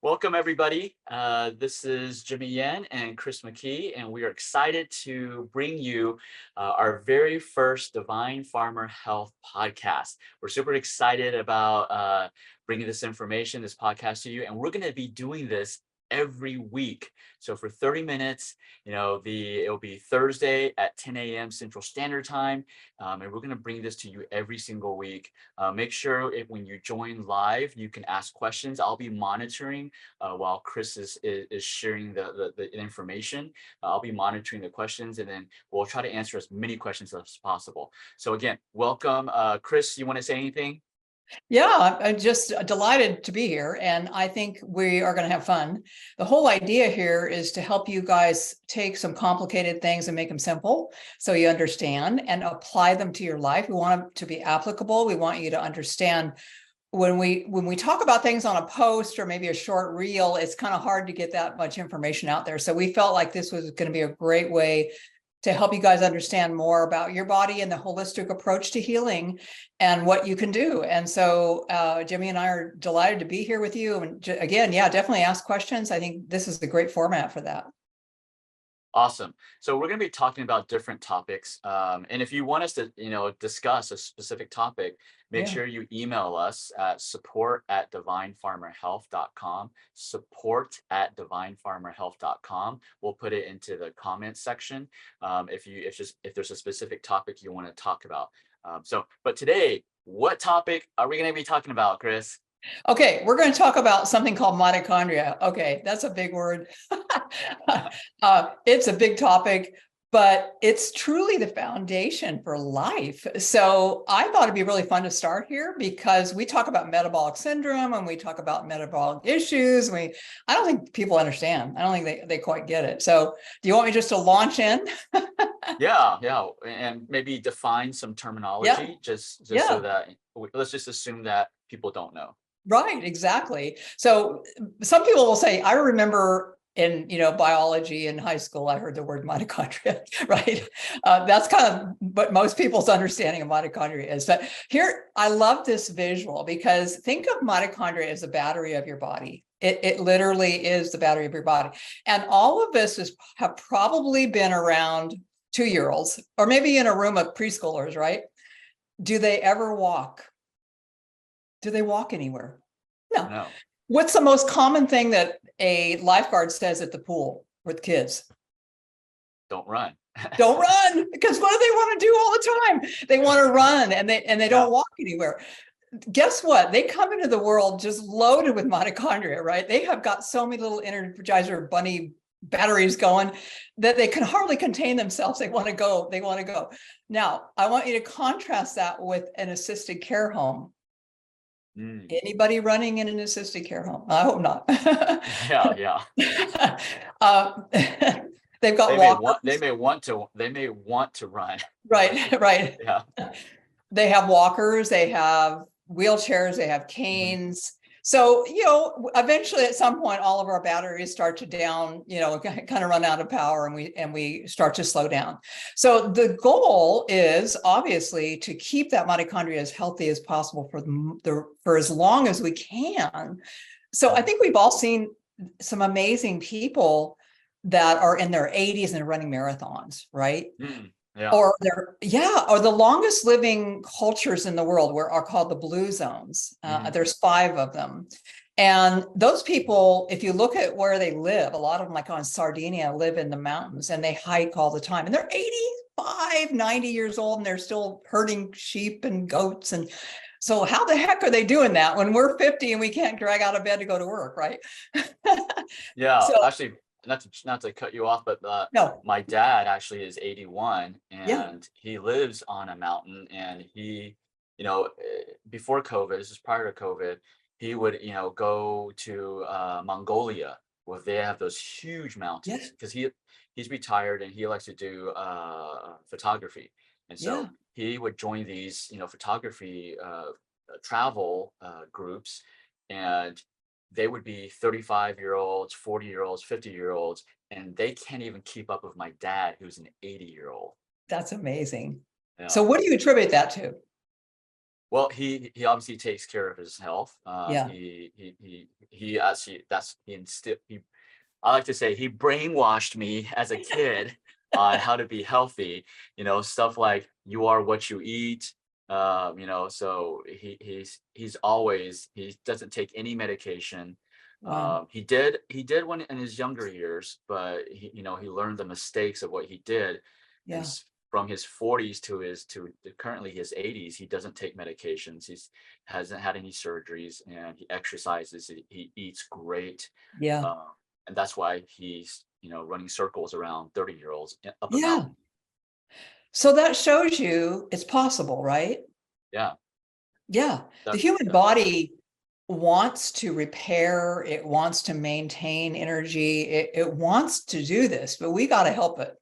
Welcome, everybody. This is Jimmy Yen and Chris McKee, and we are excited to bring you our very first Divine Farmer Health podcast. We're super excited about bringing this information, this podcast to you, and we're going to be doing this every week. So for 30 minutes, it'll be Thursday at 10 a.m. Central Standard Time, and we're going to bring this to you every single week. Make sure when you join live, you can ask questions. I'll be monitoring while Chris is sharing the information. I'll be monitoring the questions, and then we'll try to answer as many questions as possible. So again, welcome. Chris, you want to say anything? Yeah, I'm just delighted to be here, and I think we are going to have fun. The whole idea here is to help you guys take some complicated things and make them simple so you understand and apply them to your life. We want them to be applicable. We want you to understand when we talk about things on a post or maybe a short reel, it's kind of hard to get that much information out there. So we felt like this was going to be a great way to help you guys understand more about your body and the holistic approach to healing and what you can do. And so Jimmy and I are delighted to be here with you. And again, yeah, definitely ask questions. I think this is the great format for that. Awesome. So we're going to be talking about different topics. And if you want us to, discuss a specific topic, make sure you email us at support@divinefarmerhealth.com, support@divinefarmerhealth.com. We'll put it into the comments section if there's a specific topic you want to talk about. But today, what topic are we going to be talking about, Chris? Okay, we're going to talk about something called mitochondria. Okay, that's a big word. It's a big topic, but it's truly the foundation for life. So I thought it'd be really fun to start here because we talk about metabolic syndrome and we talk about metabolic issues. I don't think people understand. I don't think they quite get it. So do you want me just to launch in? Yeah, and maybe define some terminology just so that let's just assume that people don't know. Right, exactly. So some people will say, I remember in biology in high school, I heard the word mitochondria, right? That's kind of what most people's understanding of mitochondria is. But here, I love this visual because think of mitochondria as the battery of your body. It literally is the battery of your body. And all of us have probably been around 2-year-olds or maybe in a room of preschoolers, right? Do they ever walk? Do they walk anywhere? No. What's the most common thing that a lifeguard says at the pool with kids? Don't run. Don't run, because what do they want to do all the time? They want to run and they don't walk anywhere. Guess what? They come into the world just loaded with mitochondria, right? They have got so many little Energizer bunny batteries going that they can hardly contain themselves. They want to go. Now, I want you to contrast that with an assisted care home. Anybody running in an assisted care home? I hope not. Yeah. They've got walkers. They may want to run. Right. Yeah. They have walkers, they have wheelchairs, they have canes. So, eventually at some point, all of our batteries start to down, kind of run out of power and we start to slow down. So the goal is obviously to keep that mitochondria as healthy as possible for as long as we can. So I think we've all seen some amazing people that are in their 80s and they're running marathons, right? Yeah. Or the longest living cultures in the world are called the blue zones. There's 5 of them. And those people, if you look at where they live, a lot of them, like on Sardinia, live in the mountains and they hike all the time. And they're 85, 90 years old and they're still herding sheep and goats. And so how the heck are they doing that when we're 50 and we can't drag out of bed to go to work, right? Yeah, So, actually, not to cut you off, but no. My dad actually is 81 and he lives on a mountain, and he, before COVID, this is prior to COVID, he would, go to Mongolia where they have those huge mountains because he's retired and he likes to do photography. And so he would join these, photography travel groups, and they would be 35-year-olds, 40-year-olds, 50-year-olds, and they can't even keep up with my dad, who's an 80-year-old. That's amazing. Yeah. So what do you attribute that to? Well, he obviously takes care of his health. Yeah. He actually that's he instill he I like to say he brainwashed me as a kid on how to be healthy. Stuff like you are what you eat. So he doesn't take any medication. Wow. He did when in his younger years, but he learned the mistakes of what he did, and Yeah. from his 40s to currently his 80s, he doesn't take medications. He's hasn't had any surgeries, and he exercises. He eats great, Yeah. uh, and that's why he's running circles around 30-year-olds up a Yeah. mountain. So that shows you it's possible, right? Yeah, Yeah. The definitely. human body wants to repair, it wants to maintain energy, it wants to do this, but we got to help it.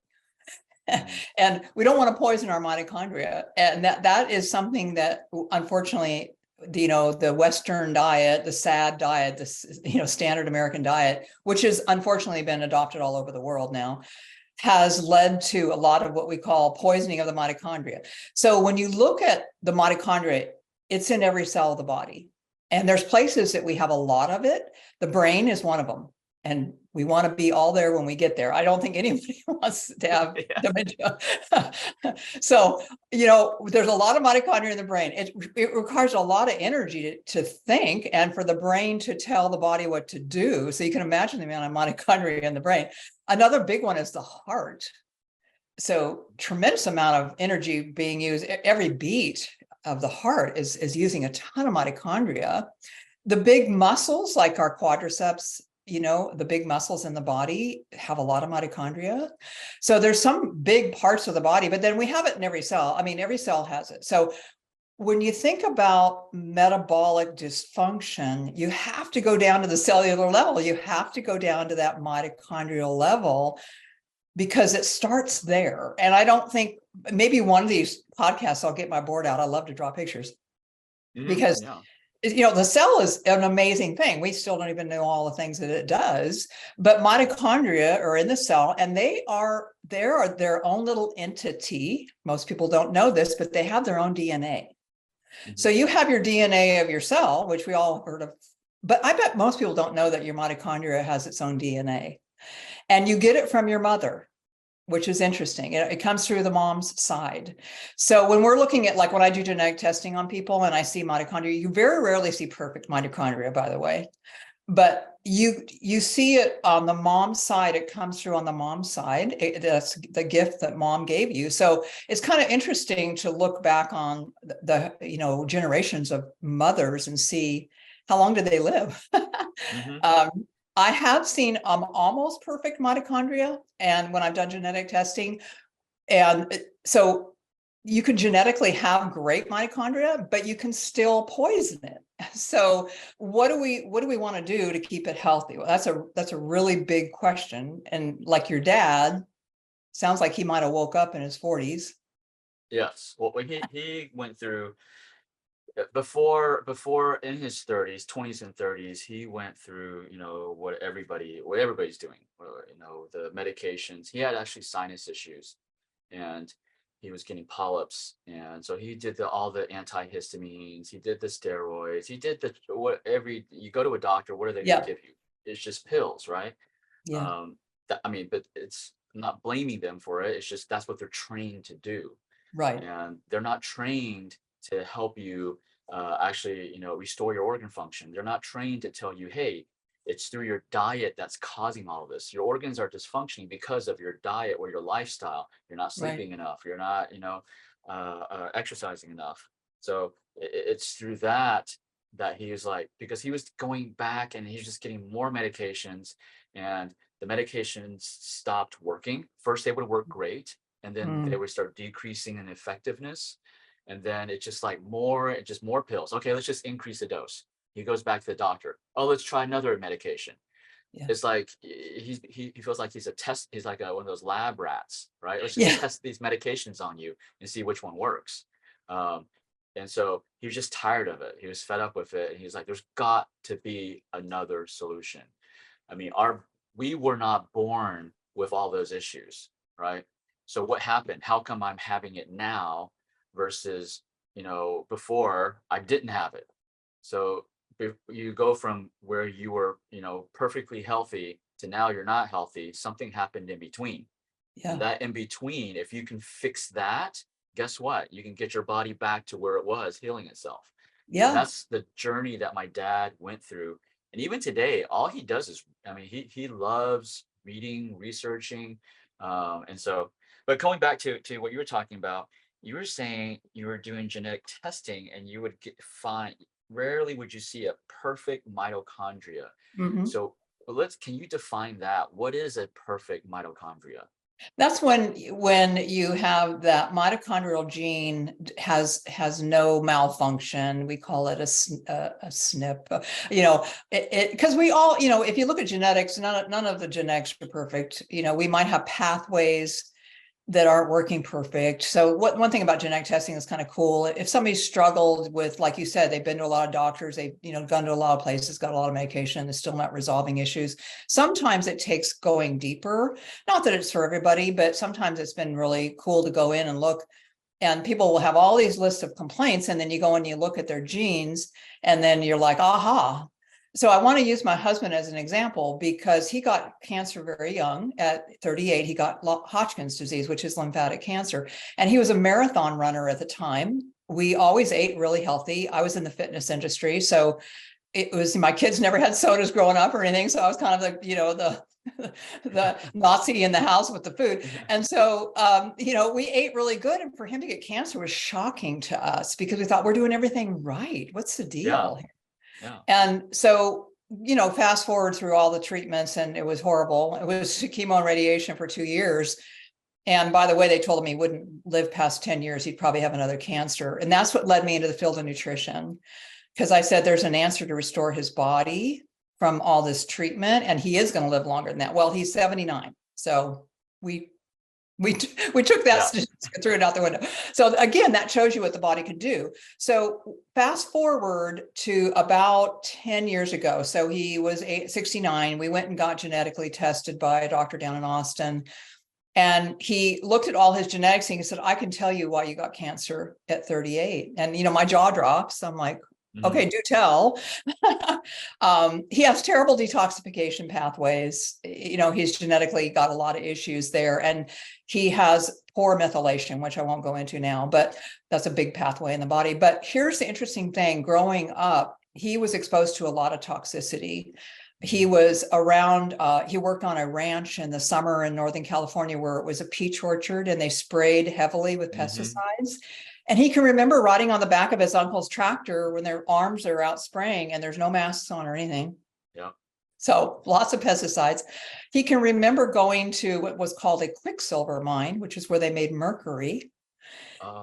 Mhm. And we don't want to poison our mitochondria. And that is something that unfortunately, the Western diet, the SAD diet, this, standard American diet, which has unfortunately been adopted all over the world now, has led to a lot of what we call poisoning of the mitochondria. So when you look at the mitochondria, it's in every cell of the body. And there's places that we have a lot of it. The brain is one of them. And we want to be all there when we get there. I don't think anybody wants to have Yeah. dementia. So, there's a lot of mitochondria in the brain. It requires a lot of energy to think and for the brain to tell the body what to do. So you can imagine the amount of mitochondria in the brain. Another big one is the heart. So tremendous amount of energy being used. Every beat of the heart is using a ton of mitochondria. The big muscles like our quadriceps, the big muscles in the body have a lot of mitochondria. So there's some big parts of the body, but then we have it in every cell. I mean, every cell has it. So when you think about metabolic dysfunction, you have to go down to the cellular level. You have to go down to that mitochondrial level because it starts there. And I don't think maybe one of these podcasts, I'll get my board out. I love to draw pictures because Yeah. the cell is an amazing thing. We still don't even know all the things that it does, but mitochondria are in the cell and they are their own little entity. Most people don't know this, but they have their own DNA. So Mhm. you have your DNA of your cell, which we all heard of, but I bet most people don't know that your mitochondria has its own DNA. And you get it from your mother, which is interesting. It comes through the mom's side. So when we're looking at, like when I do genetic testing on people and I see mitochondria, you very rarely see perfect mitochondria, by the way, but you see it on the mom's side. It comes through on the mom's side. That's the gift that mom gave you. So it's kind of interesting to look back on the generations of mothers and see how long did they live. Mhm. um, I have seen almost perfect mitochondria, and when I've done genetic testing, and so you can genetically have great mitochondria, but you can still poison it. So what do we want to do to keep it healthy? Well, that's a really big question. And like your dad, sounds like he might have woke up in his 40s. Yes. Well, when he went through before in his 30s, 20s and 30s, he went through, what everybody's doing, the medications. He had actually sinus issues, and he was getting polyps, and so he did all the antihistamines, he did the steroids, he did the what every you go to a doctor, what are they going to Yeah. give you? It's just pills, right? Yeah. um but I'm not blaming them for it. It's just that's what they're trained to do, Right. and they're not trained to help you actually restore your organ function. They're not trained to tell you, hey, it's through your diet that's causing all of this. Your organs are dysfunctioning because of your diet or your lifestyle. You're not Right. sleeping enough, you're not exercising enough. So it's through that he was like, because he was going back and he's just getting more medications, and the medications stopped working. First they would work great, and then they Mm. would start decreasing in effectiveness, and then it's just more pills. Okay, let's just increase the dose. He goes back to the doctor. Oh, let's try another medication. Yeah. It's like he feels like he's a test. He's like one of those lab rats, right? Let's just Yeah. test these medications on you and see which one works. Um, and so he was just tired of it. He was fed up with it, and he's like, "There's got to be another solution." I mean, we were not born with all those issues, right? So what happened? How come I'm having it now versus before I didn't have it. So you go from where you were, perfectly healthy to now you're not healthy. Something happened in between. And Yeah. that in between, if you can fix that, guess what? You can get your body back to where it was, healing itself. And Yeah. that's the journey that my dad went through. And even today, all he does is, I mean, he loves reading, researching. And so, but going back to what you were talking about, you were saying you were doing genetic testing and you would find, rarely would you see a perfect mitochondria. Mhm. So can you define that? What is a perfect mitochondria? That's when you have that mitochondrial gene has no malfunction. We call it a SNP. Because we all, if you look at genetics, none of the genetics are perfect. We might have pathways that aren't working perfect. So one thing about genetic testing is kind of cool. If somebody struggled with, like you said, they've been to a lot of doctors, they've gone to a lot of places, got a lot of medication, and they're still not resolving issues. Sometimes it takes going deeper. Not that it's for everybody, but sometimes it's been really cool to go in and look. And people will have all these lists of complaints, and then you go and you look at their genes, and then you're like, aha. So I want to use my husband as an example because he got cancer very young. At 38, he got Hodgkin's disease, which is lymphatic cancer. And he was a marathon runner at the time. We always ate really healthy. I was in the fitness industry. So it was, my kids never had sodas growing up or anything. So I was kind of the Nazi in the house with the food. And so, we ate really good. And for him to get cancer was shocking to us because we thought we're doing everything right. What's the Yeah, deal? yeah. And so, fast forward through all the treatments, and it was horrible. It was chemo and radiation for 2 years. And by the way, they told him he wouldn't live past 10 years. He'd probably have another cancer. And that's what led me into the field of nutrition. Because I said there's an answer to restore his body from all this treatment. And he is going to live longer than that. Well, he's 79. So we took that Yeah. statistic and threw it out the window. So again, that shows you what the body could do. So fast forward to about 10 years ago. So he was 69. We went and got genetically tested by a doctor down in Austin. And he looked at all his genetics and he said, I can tell you why you got cancer at 38. And, my jaw drops. I'm like, okay, do tell. He has terrible detoxification pathways. He's genetically got a lot of issues there. And he has poor methylation, which I won't go into now, but that's a big pathway in the body. But here's the interesting thing. Growing up, he was exposed to a lot of toxicity. He was around, he worked on a ranch in the summer in Northern California where it was a peach orchard and they sprayed heavily with pesticides. And he can remember riding on the back of his uncle's tractor when their arms are out spraying and there's no masks on or anything. Yeah. So lots of pesticides. He can remember going to what was called a quicksilver mine, which is where they made mercury.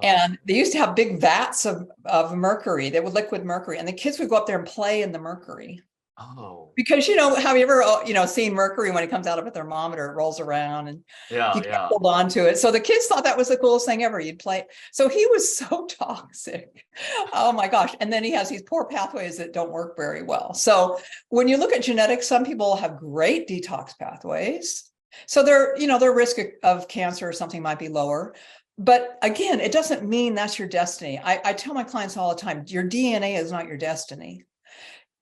And they used to have big vats of mercury. They would liquid mercury. And the kids would go up there and play in the mercury. Oh. Because, have you ever, seen mercury when it comes out of a thermometer, it rolls around and Yeah, you can't yeah. hold on to it. So the kids thought that was the coolest thing ever. You'd play. So he was so toxic. Oh my gosh. And then he has these poor pathways that don't work very well. So when you look at genetics, some people have great detox pathways. So their risk of cancer or something might be lower. But again, it doesn't mean that's your destiny. I tell my clients all the time, your DNA is not your destiny.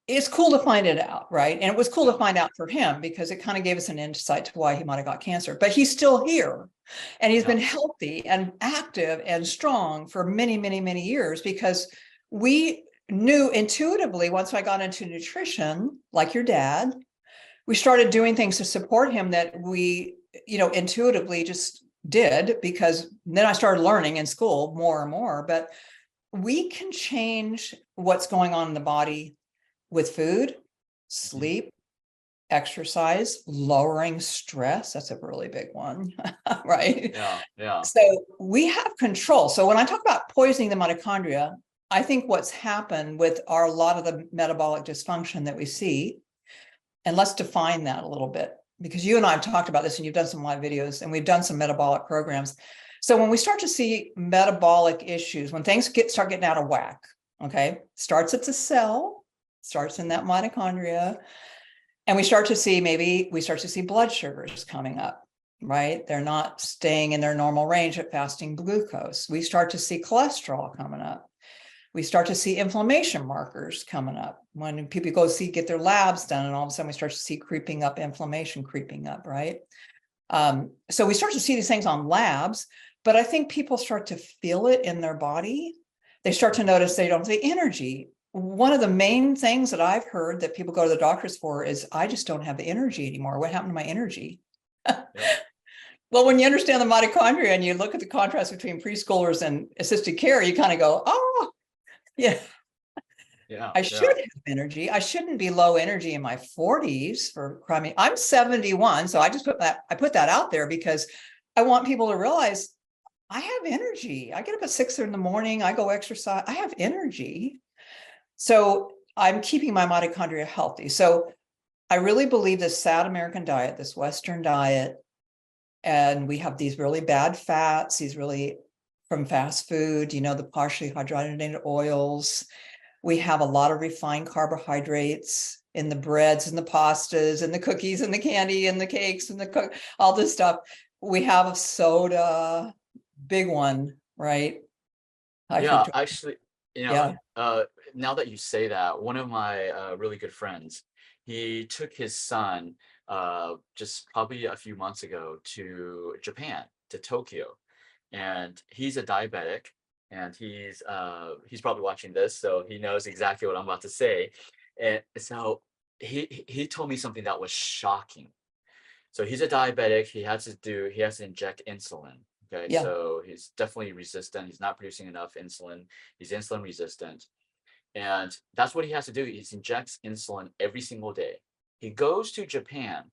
It's cool to find it out, right? And it was cool to find out for him because it kind of gave us an insight to why he might have got cancer. But he's still here, and he's been healthy and active and strong for many, many, many years because we knew intuitively once I got into nutrition, like your dad, we started doing things to support him that we, intuitively just did because then I started learning in school more and more. But we can change what's going on in the body with food, sleep, exercise, lowering stress. That's a really big one, right? Yeah, yeah. So we have control. So when I talk about poisoning the mitochondria, I think what's happened with a lot of the metabolic dysfunction that we see, and let's define that a little bit, because you and I have talked about this and you've done some live videos and we've done some metabolic programs. So when we start to see metabolic issues, when things start getting out of whack, okay, starts at the cell, starts in that mitochondria, and we start to see blood sugars coming up, right? They're not staying in their normal range at fasting glucose. We start to see cholesterol coming up. We start to see inflammation markers coming up when people go get their labs done, and all of a sudden we start to see inflammation creeping up, right? So we start to see these things on labs, but I think people start to feel it in their body. They start to notice they don't have the energy. One of the main things that I've heard that people go to the doctors for is, I just don't have the energy anymore. What happened to my energy? Yep. Well, when you understand the mitochondria and you look at the contrast between preschoolers and assisted care, you kind of go, oh, yeah, Yeah. I Yeah. should have energy. I shouldn't be low energy in my 40s for crying. I'm 71, so I put that out there because I want people to realize I have energy. I get up at 6 in the morning, I go exercise, I have energy. So I'm keeping my mitochondria healthy. So I really believe this sad American diet, this Western diet, and we have these really bad fats, these really from fast food, the partially hydrogenated oils. We have a lot of refined carbohydrates in the breads and the pastas and the cookies and the candy and the cakes and all this stuff. We have a soda, big one, right? High Yeah, fructose. actually, Yeah. now that you say that, one of my really good friends, he took his son just probably a few months ago to Japan, to Tokyo, and he's a diabetic, and he's probably watching this, so he knows exactly what I'm about to say. And so he told me something that was shocking. So he's a diabetic. He has to inject insulin. Okay, Yeah. so he's definitely resistant. He's not producing enough insulin. He's insulin resistant. And that's what he has to do. He injects insulin every single day. He goes to Japan,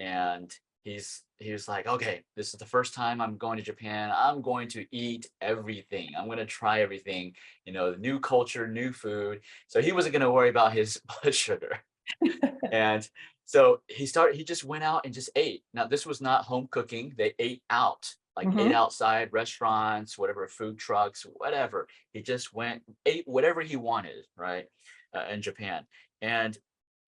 and he was like, okay, this is the first time I'm going to Japan. I'm going to eat everything. I'm going to try everything, new culture, new food. So he wasn't going to worry about his blood sugar. And so he just went out and just ate. Now, this was not home cooking. They ate out, like ate Mm-hmm. outside restaurants, whatever, food trucks, whatever. He just ate whatever he wanted, right? In Japan. And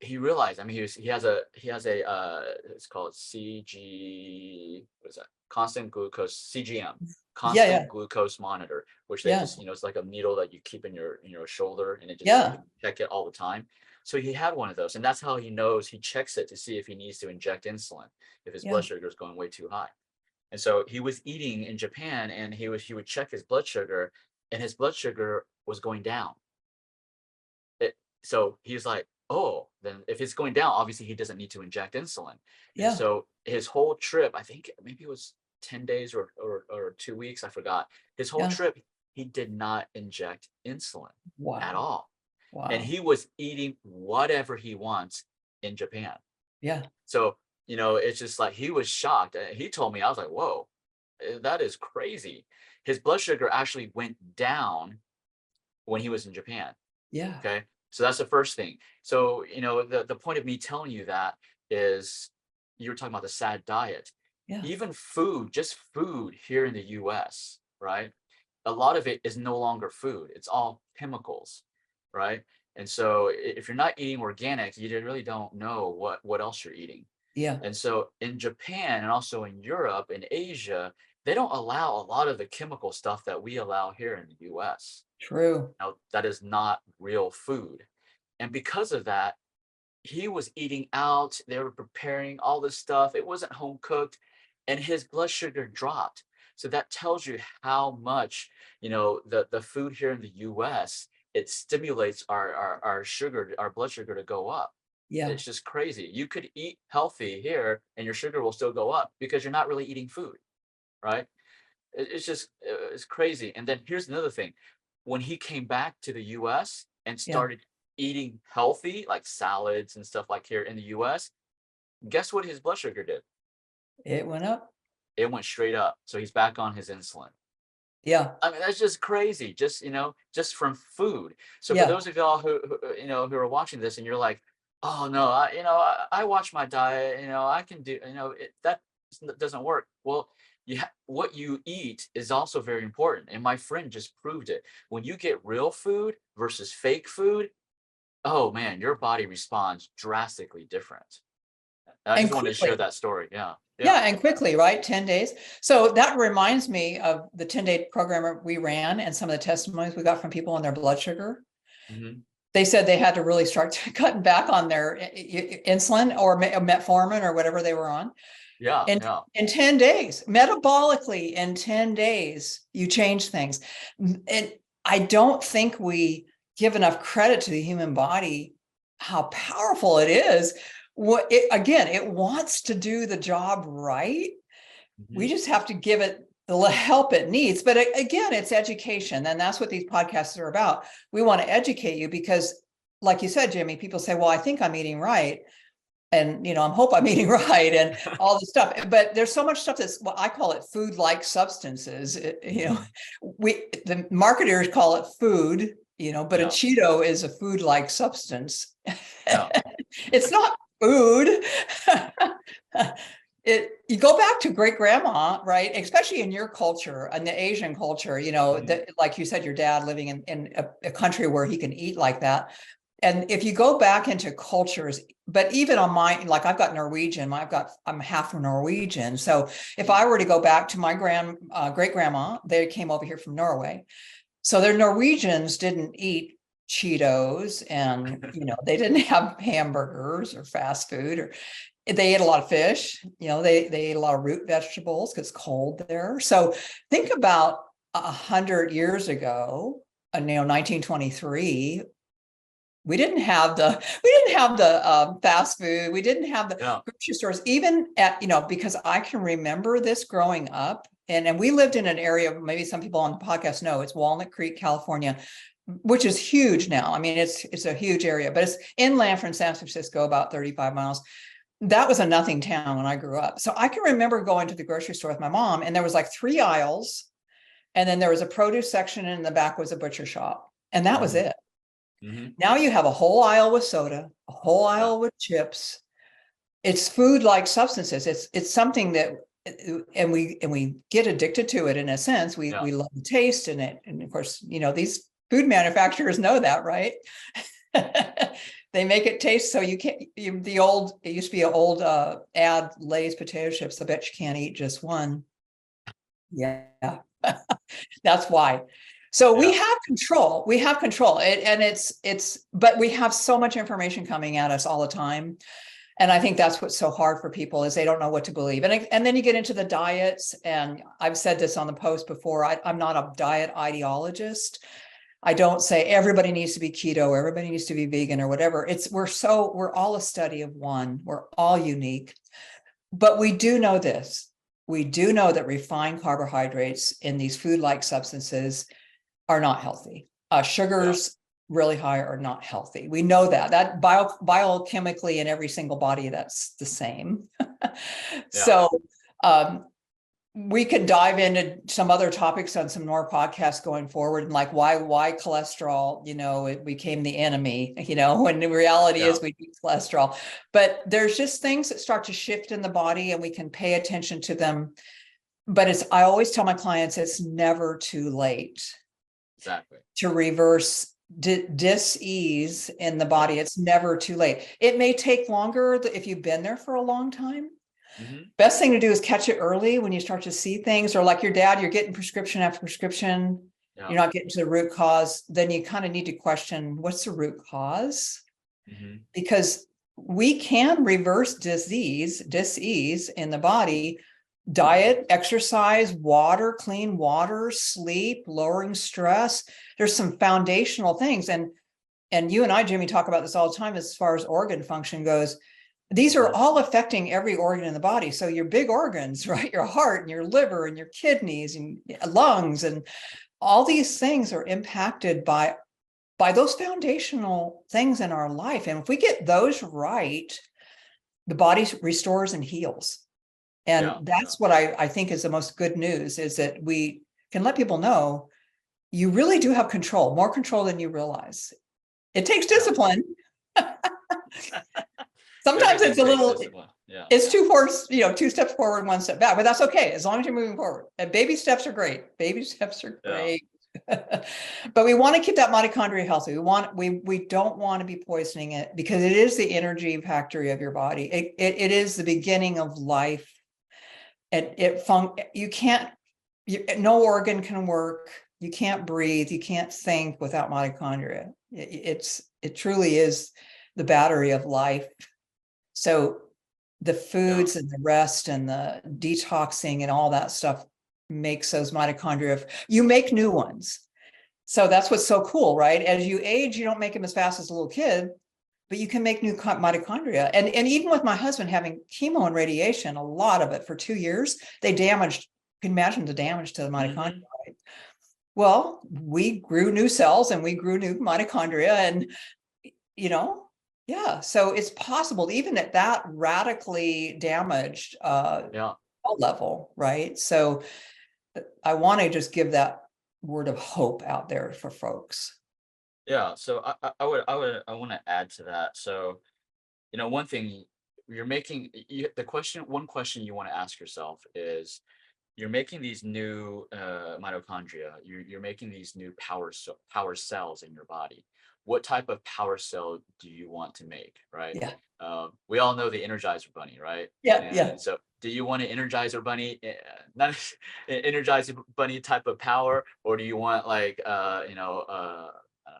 he realized, I mean, he has a, it's called what is that? Constant glucose, CGM, Yeah. constant Yeah. glucose monitor, which they Yeah. just, it's like a needle that you keep in your shoulder, and you Yeah. check it all the time. So he had one of those, and that's how he knows. He checks it to see if he needs to inject insulin, if his Yeah. blood sugar is going way too high. And so he was eating in Japan, and he would check his blood sugar, and his blood sugar was going down. So he was like, oh, then if it's going down, obviously he doesn't need to inject insulin. And Yeah. so his whole trip, I think maybe it was 10 days or 2 weeks, I forgot. His whole Yeah. trip, he did not inject insulin at Wow. all. And Wow. he was eating whatever he wants in Japan. Yeah. So, it's just like he was shocked. He told me, I was like, whoa, that is crazy. His blood sugar actually went down when he was in Japan. Yeah. Okay. So that's the first thing. So, the point of me telling you that is, you were talking about the sad diet. Yeah. Even food, just food here in the US, right? A lot of it is no longer food. It's all chemicals, right? And so if you're not eating organic, you really don't know what else you're eating. Yeah. And so in Japan and also in Europe and Asia, they don't allow a lot of the chemical stuff that we allow here in the US. True. Now, that is not real food. And because of that, he was eating out. They were preparing all this stuff. It wasn't home cooked, and his blood sugar dropped. So that tells you how much, the food here in the US, it stimulates our sugar, our blood sugar to go up. Yeah. It's just crazy. You could eat healthy here and your sugar will still go up because you're not really eating food, right? It's just it's crazy. And then here's another thing. When he came back to the US and Yeah. started eating healthy, like salads and stuff like here in the US, guess what his blood sugar did? It went up. It went straight up. So he's back on his insulin. Yeah. I mean, that's just crazy. Just from food. So for Yeah. those of y'all who are watching this and you're like, oh no, I watch my diet, I can do, that doesn't work. Well, what you eat is also very important. And my friend just proved it. When you get real food versus fake food, oh man, your body responds drastically different. I And just wanted to share quickly. that story. Yeah. Yeah, and quickly, right? 10 days. So that reminds me of the 10-day program we ran and some of the testimonies we got from people on their blood sugar. Hmm. They said they had to really start cutting back on their insulin or metformin or whatever they were on. Yeah. In, Yeah. in 10 days, metabolically, in 10 days, you change things. And I don't think we give enough credit to the human body, how powerful it is. Again, it wants to do the job right. We Hmm. just have to give it the help it needs. But again, it's education. And that's what these podcasts are about. We want to educate you because, like you said, Jimmy, people say, well, I think I'm eating right. And, I hope I'm eating right and all this stuff. But there's so much stuff that's what I call it food-like substances. Hmm. The marketers call it food, but a Yeah. Cheeto is a food-like substance. Yeah. It's not food. You go back to great grandma, right? Especially in your culture, in the Asian culture, Hmm. like you said, your dad living in a country where he can eat like that. And if you go back into cultures, but even on like I've got Norwegian, I'm half Norwegian. So if I were to go back to my great grandma, they came over here from Norway. So their Norwegians didn't eat Cheetos and, they didn't have hamburgers or fast food, or they ate a lot of fish, they ate a lot of root vegetables because it's cold there. So think about 100 years ago, 1923, we didn't have the fast food. We didn't have the Yeah. grocery stores, even because I can remember this growing up. And we lived in an area, maybe some people on the podcast know, it's Walnut Creek, California, which is huge now. I mean, it's a huge area, but it's inland from San Francisco, about 35 miles. That was a nothing town when I grew up. So I can remember going to the grocery store with my mom, and there was like 3 aisles, and then there was a produce section, and in the back was a butcher shop. And that was Hmm. it. Hmm. Now you have a whole aisle with soda, a whole Yeah. aisle with chips. It's food-like substances. It's something that, and we get addicted to it in a sense. We Yeah. love the taste in it, and of course, these food manufacturers know that, right? They make it taste so you can't. It used to be an old ad, Lay's potato chips. I bet you can't eat just one. Yeah. That's why. So we Yeah. have control. We have control. But we have so much information coming at us all the time. And I think that's what's so hard for people is they don't know what to believe. And then you get into the diets. And I've said this on the post before, I'm not a diet ideologist. I don't say everybody needs to be keto, or everybody needs to be vegan or whatever. We're all a study of one. We're all unique. But we do know this. We do know that refined carbohydrates in these food-like substances are not healthy. Yeah. Sugars really high are not healthy. We know that biochemically in every single body, that's the same. Yeah. So we could dive into some other topics on some more podcasts going forward, and like why cholesterol, it became the enemy, when the reality Yeah. is we need cholesterol. But there's just things that start to shift in the body, and we can pay attention to them. But I always tell my clients, it's never too late Exactly. to reverse dis-ease in the Yeah. body. It's never too late. It may take longer if you've been there for a long time. Hmm. Best thing to do is catch it early when you start to see things, or like your dad, you're getting prescription after prescription. Yeah. You're not getting to the root cause. Then you kind of need to question, what's the root cause? Hmm. Because we can reverse dis-ease in the body. Diet, exercise, water, clean water, sleep, lowering stress. There's some foundational things. And you and I, Jimmy, talk about this all the time as far as organ function goes. These are all affecting every organ in the body. So your big organs, right? Your heart and your liver and your kidneys and lungs, and all these things are impacted by those foundational things in our life. And if we get those right, the body restores and heals. And Yeah. Yeah. that's what I think is the most good news, is that we can let people know you really do have control, more control than you realize. It takes Yeah. discipline. Sometimes Everything it's a takes little, discipline. Yeah. it's 2 steps forward, 1 step back, but that's okay as long as you're moving forward. And baby steps are great. Baby steps are Yeah. great. But we want to keep that mitochondria healthy. We don't want to be poisoning it, because it is the energy factory of your body. It is the beginning of life. You can't, no organ can work. You can't breathe. You can't think without mitochondria. It truly is the battery of life. So the foods and the rest and the detoxing and all that stuff makes those mitochondria. You make new ones. So that's what's so cool, right? As you age, you don't make them as fast as a little kid, but you can make new mitochondria. And even with my husband having chemo and radiation, a lot of it for 2 years, they damaged, you can imagine the damage to the mitochondria. Right? Well, we grew new cells and we grew new mitochondria, and, yeah. So it's possible, even at that radically damaged level, right? So I want to just give that word of hope out there for folks. Yeah. So I want to add to that. So, one thing you're making, one question you want to ask yourself is, you're making these new mitochondria, you're making these new power cells in your body. What type of power cell do you want to make, right? Yeah. We all know the Energizer Bunny, right? Yeah. And Yeah. so do you want an Energizer Bunny, not an Energizer Bunny type of power, or do you want like, I don't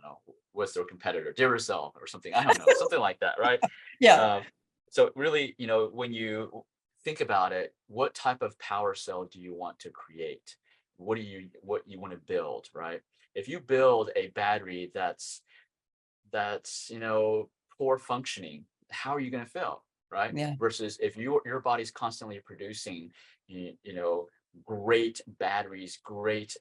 know, what's their competitor, Duracell or something? I don't know, something like that, right? Yeah. So really, when you think about it, what type of power cell do you want to create? What you want to build, right? If you build a battery that's poor functioning, how are you going to feel, right? Yeah. Versus if your body's constantly producing great batteries, great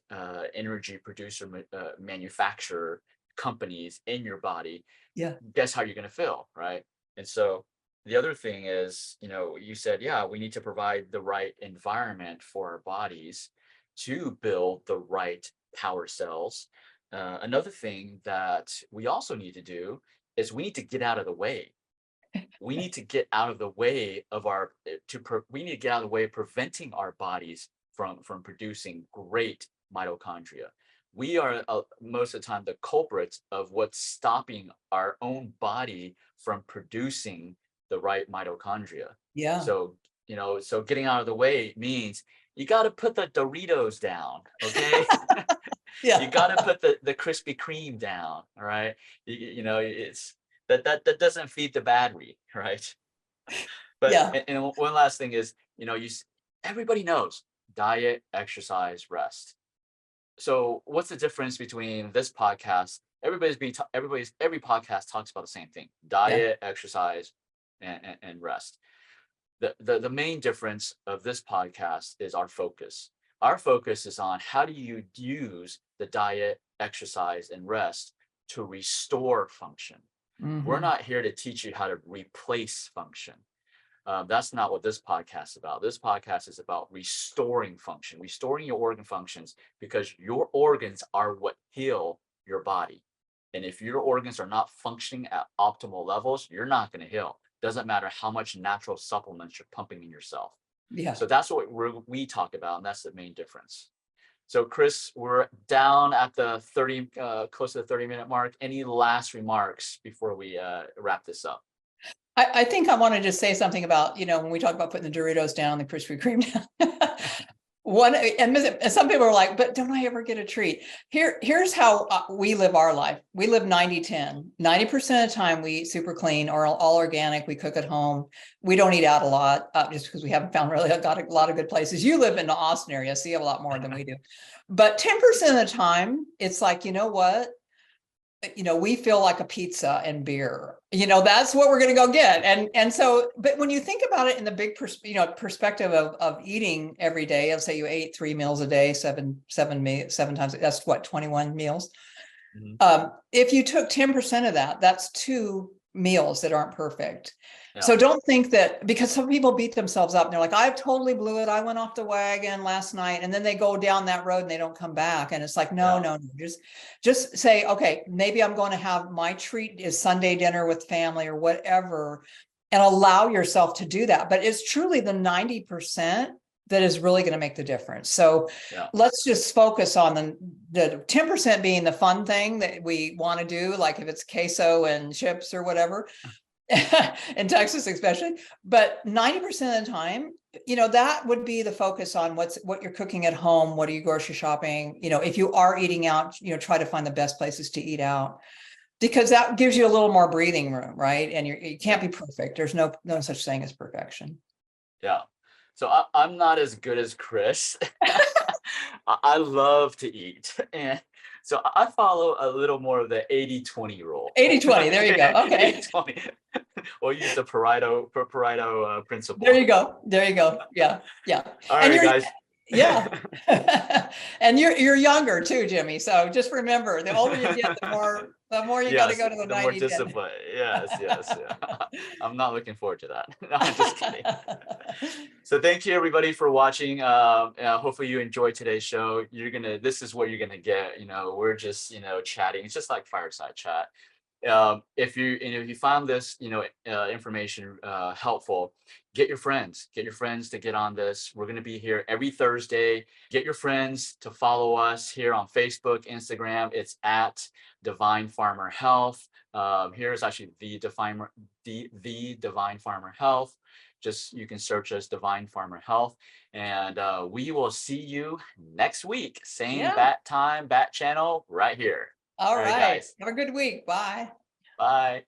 energy producer manufacturer companies in your body, Yeah. guess how you're going to feel, right? And so the other thing is, you said, yeah, we need to provide the right environment for our bodies to build the right power cells. Another thing that we also need to do is we need to get out of the way. We need to get out of the way of we need to get out of the way of preventing our bodies from producing great mitochondria. We are most of the time the culprits of what's stopping our own body from producing the right mitochondria. Yeah. So, so getting out of the way means you got to put the Doritos down, okay? Yeah. You got to put the Krispy Kreme down, all right? It's that doesn't feed the battery, right? But Yeah. and one last thing is, everybody knows diet, exercise, rest. So what's the difference between this podcast? Every podcast talks about the same thing: diet, exercise, and rest. The main difference of this podcast is our focus. Our focus is on how do you use the diet, exercise, and rest to restore function. We're not here to teach you how to replace function. That's not what this podcast is about. This podcast is about restoring function, restoring your organ functions, because your organs are what heal your body. And if your organs are not functioning at optimal levels, you're not going to heal. Doesn't matter how much natural supplements you're pumping in yourself. Yeah. So that's what we talk about, and that's the main difference. So Chris, we're down at the close to the 30-minute mark. Any last remarks before we wrap this up? I think I want to just say something about, when we talk about putting the Doritos down, the Krispy Kreme down. And some people are like, but don't I ever get a treat? Here's how we live our life. We live 90-10. 90% of the time we eat super clean or all organic. We cook at home. We don't eat out a lot just because we haven't found really got a lot of good places. You live in the Austin area, so you have a lot more than we do. But 10% of the time, it's like, you know what? We feel like a pizza and beer, that's what we're going to go get. And so, but when you think about it in the big, perspective of eating every day, let's say you ate 3 meals a day, seven times, that's what, 21 meals. Mm-hmm. If you took 10% of that, that's 2 meals that aren't perfect. Yeah. So don't think that, because some people beat themselves up and they're like, I totally blew it. I went off the wagon last night, and then they go down that road and they don't come back. And it's like, no, just say, okay, maybe I'm going to have my treat is Sunday dinner with family or whatever, and allow yourself to do that. But it's truly the 90% that is really going to make the difference. So Yeah. let's just focus on the 10% being the fun thing that we want to do, like if it's queso and chips or whatever, in Texas especially. But 90% of the time, that would be the focus on what you're cooking at home. What are you grocery shopping? If you are eating out, try to find the best places to eat out, because that gives you a little more breathing room, right? And you can't be perfect. There's no such thing as perfection. Yeah. So I'm not as good as Chris. I love to eat. And so I follow a little more of the 80-20 rule. 80-20, there you go. Okay. 80-20. We'll use the Pareto principle. There you go. Yeah. All And right, guys. yeah. And you're younger too, Jimmy. So just remember, the older you get, the more you got to Yes, go to the the more 90-10. discipline. Yes. Yeah. I'm not looking forward to that. No, I'm just kidding. So thank you everybody for watching. Hopefully you enjoyed today's show. This is what you're gonna get. We're just chatting. It's just like fireside chat. If you found this information helpful, get your friends to get on this. We're going to be here every Thursday. Get your friends to follow us here on Facebook, Instagram. It's at Divine Farmer Health. Here's actually the Divine Farmer Health. Just you can search us Divine Farmer Health, and we will see you next week. Same bat time, bat channel right here. All right. Guys. Have a good week. Bye. Bye.